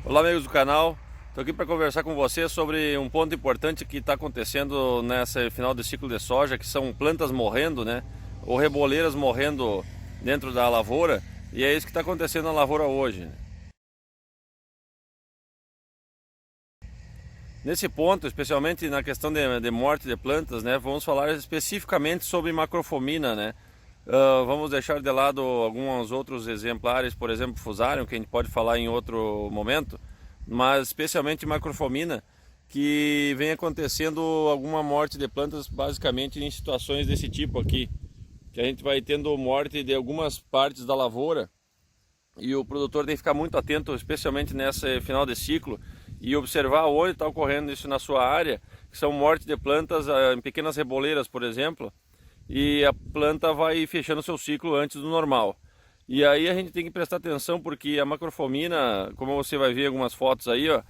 Olá, amigos do canal, estou aqui para conversar com você sobre um ponto importante que está acontecendo nessa final de ciclo de soja, que são plantas morrendo, né? Ou reboleiras morrendo dentro da lavoura, e é isso que está acontecendo na lavoura hoje, né? Nesse ponto, especialmente na questão de morte de plantas, né? Vamos falar especificamente sobre macrofomina, né? Vamos deixar de lado alguns outros exemplares, por exemplo, Fusarium, que a gente pode falar em outro momento, mas especialmente macrofomina, que vem acontecendo alguma morte de plantas basicamente em situações desse tipo aqui, que a gente vai tendo morte de algumas partes da lavoura e o produtor tem que ficar muito atento, especialmente nesse final de ciclo, e observar onde está ocorrendo isso na sua área, que são mortes de plantas em pequenas reboleiras, por exemplo, e a planta vai fechando seu ciclo antes do normal. E aí a gente tem que prestar atenção porque a macrofomina, como você vai ver em algumas fotos aí, ó,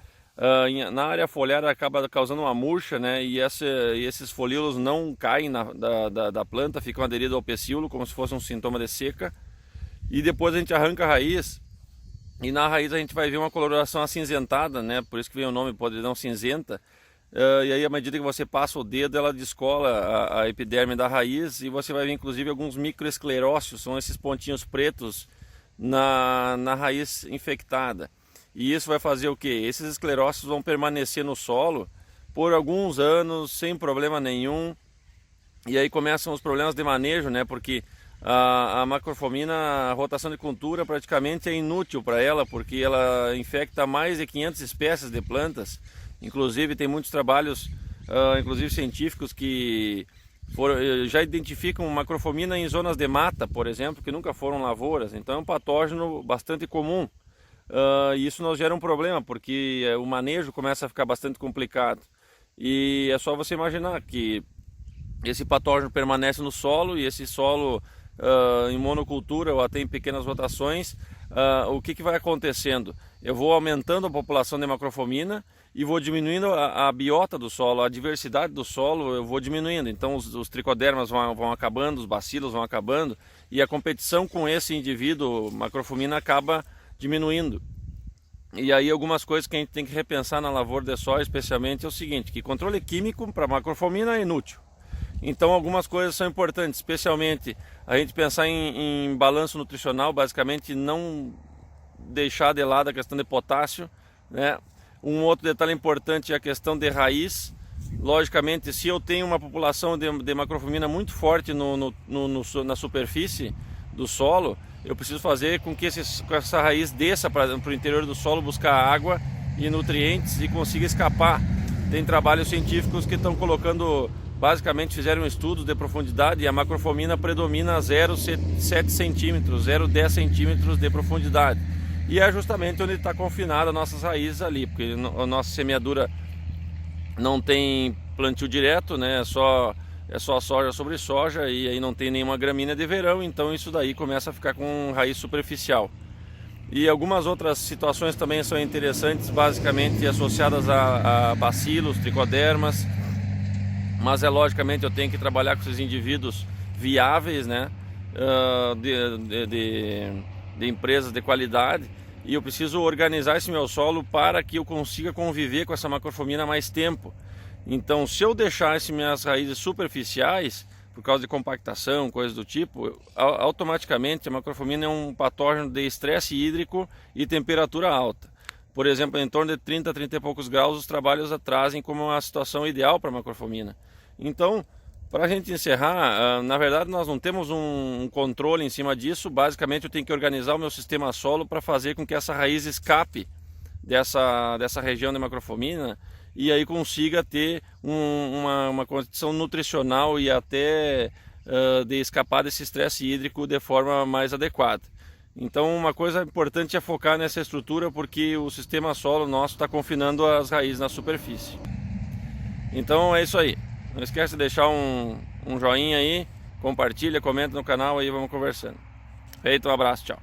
na área foliar acaba causando uma murcha, né? E esses folíolos não caem da planta, ficam aderidos ao pecíolo como se fosse um sintoma de seca. E depois a gente arranca a raiz e na raiz a gente vai ver uma coloração acinzentada, né? Por isso que vem o nome podridão cinzenta. E aí, à medida que você passa o dedo, ela descola a epiderme da raiz e você vai ver inclusive alguns microesclerócios, são esses pontinhos pretos na raiz infectada. E isso vai fazer o que? Esses esclerócios vão permanecer no solo por alguns anos sem problema nenhum. E aí começam os problemas de manejo, né? Porque a macrofomina, a rotação de cultura praticamente é inútil para ela, porque ela infecta mais de 500 espécies de plantas. Inclusive tem muitos trabalhos, inclusive científicos, que já identificam macrofomina em zonas de mata, por exemplo, que nunca foram lavouras. Então é um patógeno bastante comum. E isso nos gera um problema, porque o manejo começa a ficar bastante complicado. E é só você imaginar que esse patógeno permanece no solo, e esse solo em monocultura ou até em pequenas rotações, o que vai acontecendo? Eu vou aumentando a população de macrofomina e vou diminuindo a biota do solo, a diversidade do solo eu vou diminuindo. Então os tricodermas vão acabando, os bacilos vão acabando e a competição com esse indivíduo macrofomina acaba diminuindo. E aí algumas coisas que a gente tem que repensar na lavoura de soja especialmente é o seguinte, que controle químico para macrofomina é inútil. Então algumas coisas são importantes, especialmente a gente pensar em balanço nutricional, basicamente não deixar de lado a questão de potássio, né? Um outro detalhe importante é a questão de raiz. Logicamente, se eu tenho uma população de macrofomina muito forte na superfície do solo, eu preciso fazer com que essa raiz desça para o interior do solo buscar água e nutrientes e consiga escapar. Tem trabalhos científicos que estão colocando, basicamente fizeram estudos de profundidade e a macrofomina predomina a 0,7 centímetros, 0,10 centímetros de profundidade. E é justamente onde está confinada as nossas raízes ali, porque a nossa semeadura não tem plantio direto, né? É só soja sobre soja, e aí não tem nenhuma gramínea de verão, então isso daí começa a ficar com raiz superficial. E algumas outras situações também são interessantes, basicamente associadas a bacilos, tricodermas, mas logicamente eu tenho que trabalhar com esses indivíduos viáveis, né? De empresas de qualidade, e eu preciso organizar esse meu solo para que eu consiga conviver com essa macrofomina mais tempo. Então, se eu deixar as minhas raízes superficiais, por causa de compactação, coisas do tipo, automaticamente a macrofomina é um patógeno de estresse hídrico e temperatura alta. Por exemplo, em torno de 30 a 30 e poucos graus, os trabalhos trazem como uma situação ideal para a macrofomina. Então, para a gente encerrar, na verdade nós não temos um controle em cima disso. Basicamente eu tenho que organizar o meu sistema solo para fazer com que essa raiz escape dessa região de macrofomina e aí consiga ter uma condição nutricional e até de escapar desse estresse hídrico de forma mais adequada. Então uma coisa importante é focar nessa estrutura, porque o sistema solo nosso está confinando as raízes na superfície. Então é isso aí. Não esquece de deixar um joinha aí, compartilha, comenta no canal aí, vamos conversando. Feito, um abraço, tchau.